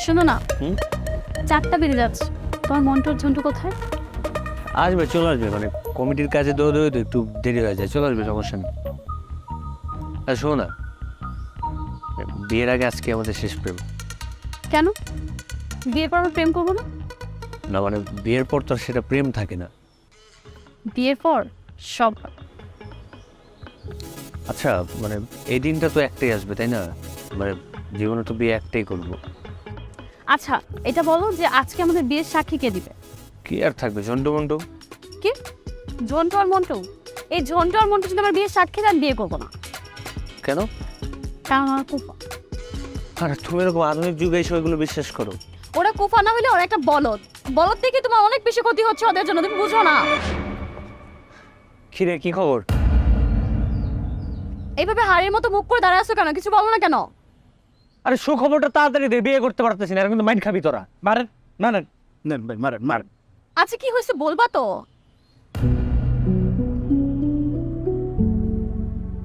শোনো না, হুম? 4টা বেজে যাচ্ছে, তোমার মন্টুর ঝন্টু কোথায়? আসবে, চলে আসবে, মানে কমিটির কাজে দৌড়ে দৌড়ে তো একটু দেরি হয়ে যায়, চলে আসবে, সমস্যা নেই। আর শোনো না, বিয়ের আগে আজকে আমাদের শেষ প্রেম। কেন? বিয়ের পর আমরা প্রেম করবো না? না মানে বিয়ের পর তো আর সেটা প্রেম থাকে না। বিয়ের পর সব। আচ্ছা মানে এই দিনটা তো একটাই আসবে তাই না, মানে জীবনে তো বিয়ে একটাই করবো। আচ্ছা এটা বলো যে আজকে আমাদের বিয়ের সাক্ষী কে দিবে? কি আর থাকবে, ঝন্টু মন্টু। কি? ঝন্টু আর মন্টু? এই ঝন্টু আর মন্টু যদি আমার বিয়ের সাক্ষী দেন, বিয়ে করবো না। কেন? কারণ আমার কুফা। আরে তুমি এরকম আধুনিক যুগে এসে ওইগুলো বিশ্বাস করো? ওরা কুফা না হলে ওরা একটা বলদ। বলদ থেকে তোমার অনেক বেশি ক্ষতি হচ্ছে ওদের জন্য, তুমি বুঝো না? কিরে কি খবর? এইভাবে হাড়ির মতো মুখ করে দাঁড়ায় আছো কেন? কিছু বলো না কেন? আরে সুখবরটা তাড়াতাড়ি দে, বিয়ে করতে পারতেছি না, এখন কিন্তু মাইন্ড খাবি তোরা। মারেন মারেন। নেন ভাই মারেন মারেন। আচ্ছা কি হয়েছে বলবা তো?